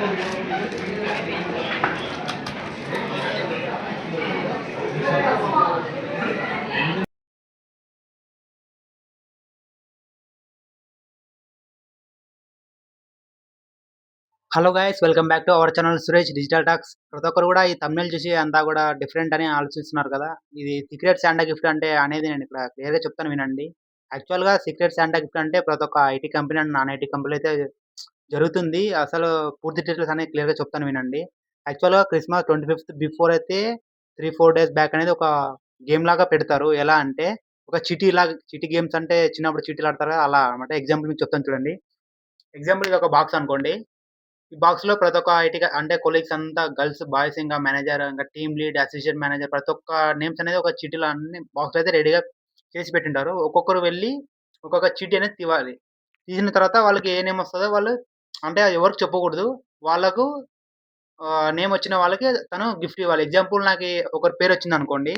Hello guys welcome back to our channel Suresh digital talks. ప్రతి ఒక్కరు కూడా ఈ థంబ్‌నెయిల్ చూసి అంతా కూడా డిఫరెంట్ అని ఆలోచిస్తున్నారు కదా! ఇది సీక్రెట్ శాంటా గిఫ్ట్ అంటే అనేది నేను ఇక్కడ క్లియర్‌గా చెప్తాను వినండి. యాక్చువల్‌గా సీక్రెట్ శాంటా గిఫ్ట్ అంటే ప్రతి ఒక్క IT company and non IT కంపెనీలో అయితే జరుగుతుంది. అసలు పూర్తి డీటెయిల్స్ అనేవి క్లియర్‌గా చెప్తాను వినండి. యాక్చువల్‌గా క్రిస్మస్ 25థ్ బిఫోర్ అయితే 3, 4 డేస్ బ్యాక్ అనేది ఒక గేమ్ లాగా పెడతారు. ఎలా అంటే ఒక చీటీ గేమ్స్ అంటే చిన్నప్పుడు చీటీలు ఆడతారు కదా! అలా అన్నమాట. ఎగ్జాంపుల్ మీకు చెప్తాను చూడండి. ఎగ్జాంపుల్ ఇది ఒక బాక్స్ అనుకోండి. ఈ బాక్స్‌లో ప్రతి ఒక్క ఐటీ‌గా అంటే కొలీగ్స్ అంతా గర్ల్స్, బాయ్స్ ఇంగా మేనేజర్, ఇంగా టీమ్ లీడ్, అసిస్టెంట్ మేనేజర్ ప్రతి ఒక్క నేమ్స్ అనేది ఒక చీటీలో అన్ని బాక్స్‌లో అయితే రెడీగా చేసి పెట్టింటారు. ఒక్కొక్కరు వెళ్లి ఒక్కొక్క చీటీ అనేది తీవాలి. తీసిన తర్వాత వాళ్ళకి ఏ నేమ్ వస్తదో వాళ్ళు అంటే అది ఎవరికీ చెప్పకూడదు. వాళ్ళకు నేమ్ వచ్చిన వాళ్ళకి తను గిఫ్ట్ ఇవ్వాలి. ఎగ్జాంపుల్ నాకి ఒకరి పేరొచ్చిందనుకోండి.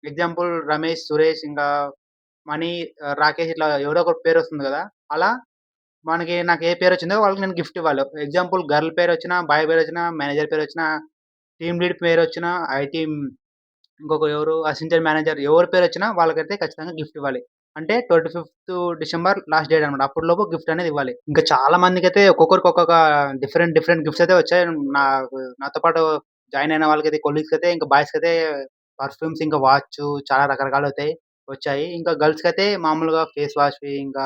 ఎగ్జాంపుల్ రమేష్, సురేష్ ఇంకా మణి, రాకేష్ ఇట్లా ఎవరో ఒకరి పేరొస్తుంది గదా! అలా నాకు ఏ పేరొచ్చిందో వాళ్ళకి నేను గిఫ్ట్ ఇవ్వాలి. ఎగ్జాంపుల్ గర్ల్ పేరొచ్చినా, బాయ్ పేరొచ్చినా, మేనేజర్ పేరొచ్చినా, టీమ్ లీడ్ పేరొచ్చినా, ఐటీ ఇంకొక ఎవరు అసిస్టెంట్ మేనేజర్ ఎవరి పేరొచ్చినా వాళ్ళకైతే ఖచ్చితంగా గిఫ్ట్ ఇవ్వాలి. అంటే 25థ్ డిసెంబర్ లాస్ట్ డేట్ అన్నమాట. అప్పటిలోపు గిఫ్ట్ అనేది ఇవ్వాలి. ఇంకా చాలా మందికైతే ఒక్కొక్కరికి ఒక్కొక్క డిఫరెంట్ గిఫ్ట్స్ అయితే వచ్చాయి. నాతో పాటు జాయిన్ అయిన వాళ్ళకైతే కొలీగ్స్‌కైతే ఇంకా బాయ్స్‌కైతే పర్ఫ్యూమ్స్ ఇంకా వాచు చాలా రకరకాలవుతాయి వచ్చాయి. ఇంకా గర్ల్స్‌కైతే మామూలుగా ఫేస్ వాష్‌వి ఇంకా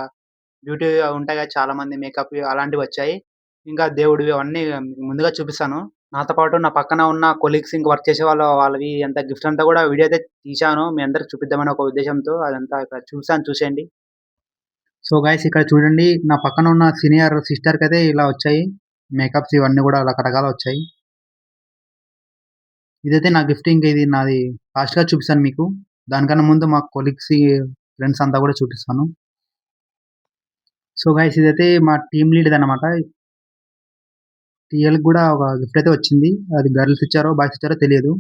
బ్యూటీ ఉంటాయి కదా! చాలా మంది మేకప్‌వి అలాంటివొచ్చాయి. ఇంకా దేవుడివి అవన్నీ ముందుగా చూపిస్తాను. నాతో పాటు నా పక్కన ఉన్న కొలీగ్స్ ఇంక వర్క్ చేసే వాళ్ళవి అంతా గిఫ్ట్స్ అంతా కూడా వీడియో అయితే తీశాను. మీ అందరికి చూపిద్దామని ఒక ఉద్దేశ్యంతో అదంతా ఇక్కడ చూసాను చూసేయండి. సో, గైస్ ఇక్కడ చూడండి నా పక్కన ఉన్న సీనియర్ సిస్టర్‌కైతే ఇలా వచ్చాయి. మేకప్స్ ఇవన్నీ కూడా రకరకాలవొచ్చాయి. ఇదైతే నా గిఫ్ట్. ఇంక ఇది నాది లాస్ట్‌గా చూపిస్తాను మీకు. దానికన్నా ముందు మా కొలీగ్స్, ఫ్రెండ్స్ అంతా కూడా చూపిస్తాను. సో, గైస్ ఇదైతే మా టీమ్ లీడ్‌దనమాట. టీఎల్‌కి గూడా ఒక గిఫ్ట్ అయితే వచ్చింది. అది గర్ల్స్ ఇచ్చారో, బాయ్స్ ఇచ్చారో తెలియదు.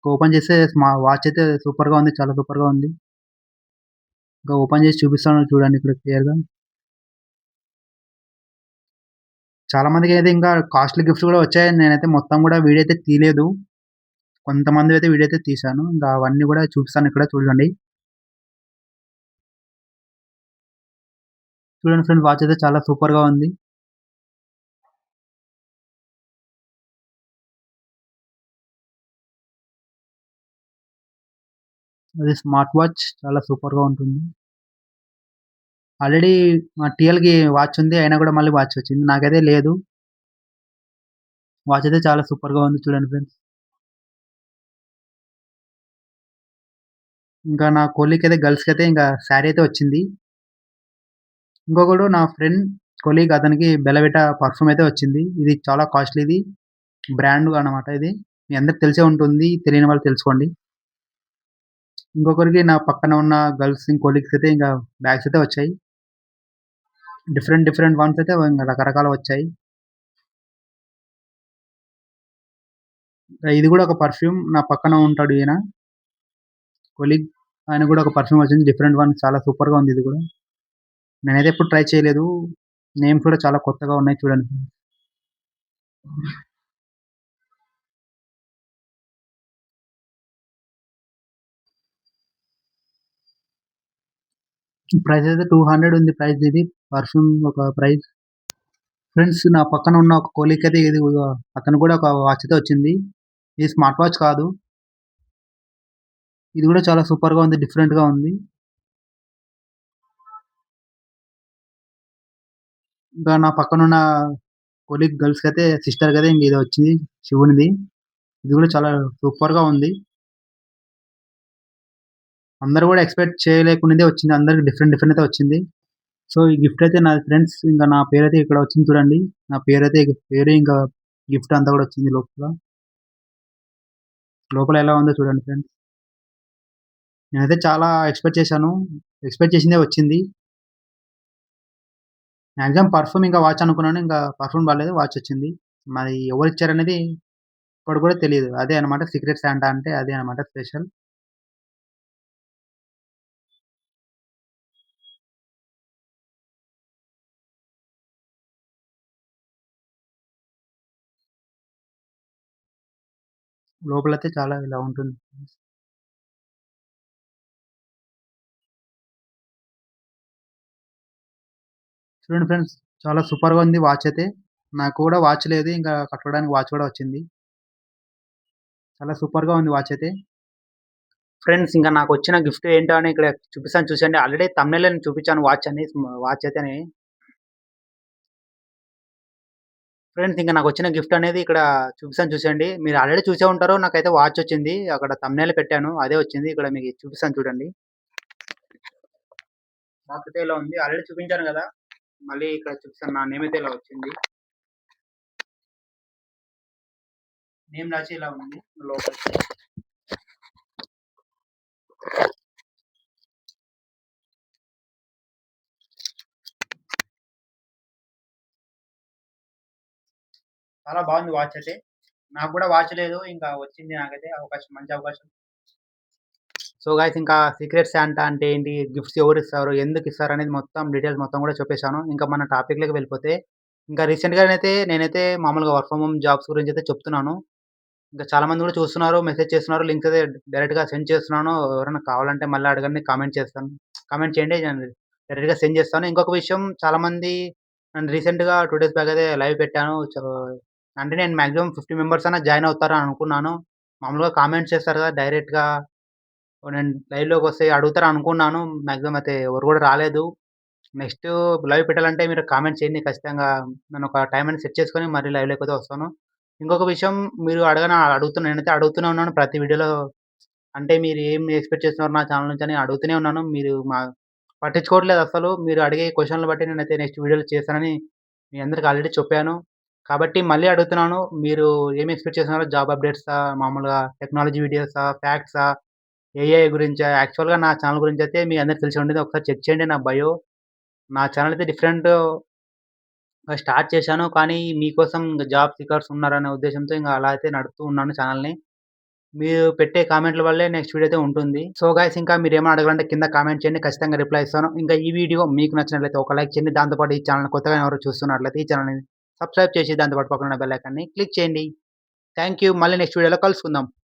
ఓపెన్ చేస్తే వాచ్ అయితే సూపర్‌గా ఉంది. చాలా సూపర్‌గా ఉంది. ఇంకా ఓపెన్ చేసి చూపిస్తాను చూడండి ఇక్కడ క్లియర్‌గా. చాలా మందికైతే ఇంకా కాస్ట్‌లీ గిఫ్ట్స్ గూడా వచ్చాయి. నేనైతే మొత్తం గూడా వీడియో అయితే తీయలేదు. కొంతమందివైతే వీడియో అయితే తీశాను. ఇంకా అవన్నీ గూడా చూపిస్తాను ఇక్కడ చూడండి. చూడండి ఫ్రెండ్స్ వాచ్ అయితే చాలా సూపర్‌గా ఉంది. అది స్మార్ట్ వాచ్ చాలా సూపర్‌గా ఉంటుంది. ఆల్రెడీ మా టీఎల్‌కి వాచ్ ఉంది. అయినా గూడా మళ్ళీ వాచ్ వచ్చింది. నాకైతే లేదు. వాచ్ అయితే చాలా సూపర్‌గా ఉంది చూడండి ఫ్రెండ్స్. ఇంకా నా కొలీగ్‌కైతే గర్ల్స్‌కైతే ఇంకా శారీ అయితే వచ్చింది. ఇంకొకడు నా ఫ్రెండ్ కొలీగ్ అతనికి బెల్లవిటా పర్ఫ్యూమ్ అయితే వచ్చింది. ఇది చాలా కాస్ట్‌లీది. బ్రాండ్ అన్నమాట ఇది. మీ అందరికి తెలిసే ఉంటుంది. తెలియని వాళ్ళు తెలుసుకోండి. ఇంకొకరికి నా పక్కన ఉన్న గర్ల్స్ కొలీగ్స్ అయితే ఇంకా బ్యాగ్స్ అయితే వచ్చాయి. డిఫరెంట్ వన్స్ అయితే ఇంగ రకరకాలవొచ్చాయి. ఇది గూడా ఒక పర్ఫ్యూమ్. నా పక్కన ఉంటాడు ఈయన కొలీగ్. ఆయన గూడా ఒక పర్ఫ్యూమ్ వచ్చింది. డిఫరెంట్ వన్ చాలా సూపర్‌గా ఉంది ఇది గూడా. నేనైతే ఎప్పుడు ట్రై చేయలేదు. నేమ్స్ కూడా చాలా కొత్తగా ఉన్నాయి చూడండి. ప్రైస్ అయితే 200 ఉంది ప్రైస్ ఇది. పర్ఫ్యూమ్ ఒక ప్రైస్. ఫ్రెండ్స్ నా పక్కన ఉన్న ఒక కొలీగ్ అయితే ఇది అతను కూడా ఒక వాచ్ అయితే వచ్చింది. ఇది స్మార్ట్ వాచ్ కాదు. ఇది కూడా చాలా సూపర్‌గా ఉంది. డిఫరెంట్‌గా ఉంది. ఇంకా నా పక్కనున్న కొలీగ్ గర్ల్స్‌కైతే సిస్టర్‌కైతే ఇంక ఇది వచ్చింది శివునిది. ఇది కూడా చాలా సూపర్‌గా ఉంది. అందరూ కూడా ఎక్స్‌పెక్ట్ చేయలేకున్నదే వచ్చింది. అందరికి డిఫరెంట్ అయితే వచ్చింది. సో, ఈ గిఫ్ట్ అయితే నాది ఫ్రెండ్స్. ఇంక నా పేరైతే ఇక్కడ వచ్చింది చూడండి. నా పేరైతే పేరు ఇంకా గిఫ్ట్ అంతా కూడా వచ్చింది లోపల. లోపల ఎలా ఉందో చూడండి ఫ్రెండ్స్. నేనైతే చాలా ఎక్స్‌పెక్ట్ చేశాను. ఎక్స్‌పెక్ట్ చేసిందే వచ్చింది. మాక్సిమం పర్ఫ్యూమ్ ఇంకా వాచ్ అనుకున్నాను. ఇంకా పర్ఫ్యూమ్ బాలేదు. వాచ్ వచ్చింది. మరి ఎవరిచ్చారనేది ఇప్పటికి కూడా తెలీదు. అదే అన్నమాట సీక్రెట్ సాంటా అంటే అదే అన్నమాట స్పెషల్. లోపలైతే చాలా ఇలా ఉంటుంది. చూడండి ఫ్రెండ్స్, చాలా సూపర్‌గా ఉంది వాచ్ అయితే. నాకు కూడా వాచ్ లేదు. ఇంకా కట్టుకోవడానికి వాచ్ కూడా వచ్చింది. చాలా సూపర్‌గా ఉంది వాచ్ అయితే. ఫ్రెండ్స్, ఇంకా నాకొచ్చిన గిఫ్ట్ ఏంటో అని ఇక్కడ చూపిస్తాను చూసేయండి. ఆల్రెడీ థంబ్‌నెయిల్‌లో నేను చూపించాను వాచ్ అయితేని. ఫ్రెండ్స్, ఇంక నాకొచ్చిన గిఫ్ట్ అనేది ఇక్కడ చూపిస్తాను చూసేయండి. మీరు ఆల్రెడీ చూసే ఉంటారు. నాకైతే వాచ్ వచ్చింది. అక్కడ థంబ్‌నెయిల్ పెట్టాను. అదే వచ్చింది. ఇక్కడ మీకు చూపిస్తాను చూడండి. బాక్స్ అయితే ఇలా ఉంది. ఆల్రెడీ చూపించాను గదా! మళ్ళీ ఇక్కడ చూపిస్తాను. నా నేమ్ అయితే ఇలా వచ్చింది. నేమ్ రాసి ఇలా ఉంది లోపల. చాలా బాగుంది వాచ్ అయితే. నాకు గూడా వాచ్ లేదు. ఇంకా వచ్చింది నాకైతే అవకాశం, మంచి అవకాశం. సో గైస్, ఇంకా సీక్రెట్ శాంటా అంటే ఏంటి? గిఫ్ట్స్ ఎవరిస్తారు? ఎందుకిస్తారనేది మొత్తం డీటెయిల్స్ మొత్తం గూడా చెప్పేసాను. ఇంకా మన టాపిక్‌లోకి వెళ్ళిపోతే, ఇంకా రీసెంట్‌గానైతే నేనైతే మామూలుగా వర్క్ ఫ్రమ్ హోమ్ జాబ్స్ గురించైతే చెప్తున్నాను. ఇంకా చాలా మంది గూడా చూస్తున్నారు, మెసేజ్ చేస్తున్నారు. లింక్స్ అయితే డైరెక్ట్‌గా సెండ్ చేస్తున్నాను. ఎవరైనా కావాలంటే మళ్ళీ అడగండి, కామెంట్ చేస్తాను. కామెంట్ చేయండి. నేను డైరెక్ట్‌గా సెండ్ చేస్తాను. ఇంకొక విషయం, చాలామంది నన్ను రీసెంట్‌గా 2 డేస్ బ్యాక్ అయితే లైవ్ పెట్టాను. అంటే నేను మాక్సిమం 50 మెంబర్స్ అన్నా జాయిన్ అవుతారని అనుకున్నాను. మామూలుగా కామెంట్స్ చేస్తారు కదా! డైరెక్ట్‌గా నేను లైవ్‌లోకొస్తే అడుగుతారనుకున్నాను. మాక్సిమం అయితే ఎవరు గూడా రాలేదు. నెక్స్ట్ లైవ్ పెట్టాలంటే మీరు కామెంట్ చేయండి ఖచ్చితంగా. నేనొక టైం అనేది సెట్ చేసుకొని మళ్ళీ లైవ్‌లోకైతే వస్తాను. ఇంకొక విషయం, మీరు నేనైతే అడుగుతూనే ఉన్నాను ప్రతి వీడియోలో. అంటే మీరు ఏం ఎక్స్‌పెక్ట్ చేస్తున్నారు నా ఛానల్ నుంచి అని అడుగుతూనే ఉన్నాను. మీరు పట్టించుకోవట్లేదు అస్సలు. మీరు అడిగే క్వెషన్‌లు బట్టి నేనైతే నెక్స్ట్ వీడియోలో చేస్తానని మీ అందరికి ఆల్రెడీ చెప్పాను. కాబట్టి మళ్ళీ అడుగుతున్నాను. మీరు ఏమి ఎక్స్‌పెక్ట్ చేస్తున్నారో, జాబ్ అప్డేట్సా? మామూలుగా టెక్నాలజీ వీడియోసా? ఫ్యాక్ట్సా? ఏఐ గురించా? యాక్చువల్‌గా నా ఛానెల్ గురించయితే మీ అందరికి తెలిసే ఉంటది. ఒకసారి చెక్ చేయండి నా బయో. నా ఛానెల్ అయితే డిఫరెంట్‌గా స్టార్ట్ చేశాను. కానీ మీకోసం జాబ్ సీకర్స్ ఉన్నారనే ఉద్దేశ్యంతో అలా అయితే నడుపుతూ ఉన్నాను ఛానెల్‌ని. మీరు పెట్టే కామెంట్‌ల వల్లే నెక్స్ట్ వీడియో అయితే ఉంటుంది. సో గైస్, ఇంకా మీరేమైనా అడగాలంటే కింద కామెంట్ చేయండి. ఖచ్చితంగా రిప్లై ఇస్తాను. ఇంకా ఈ వీడియో మీకు నచ్చినట్లయితే ఒక లైక్ చేయండి. దాంతో పాటు ఈ ఛానెల్‌ని కొత్తగా ఎవరు చూస్తున్నట్లయితే ఈ ఛానెల్‌ని సబ్స్క్రైబ్ చేసి దాంతో పాటు పక్కన ఉన్న బెల్ ఐకాన్‌ని క్లిక్ చేయండి. Thank you. మళ్ళీ నెక్స్ట్ వీడియోలో కలుసుకుందాం.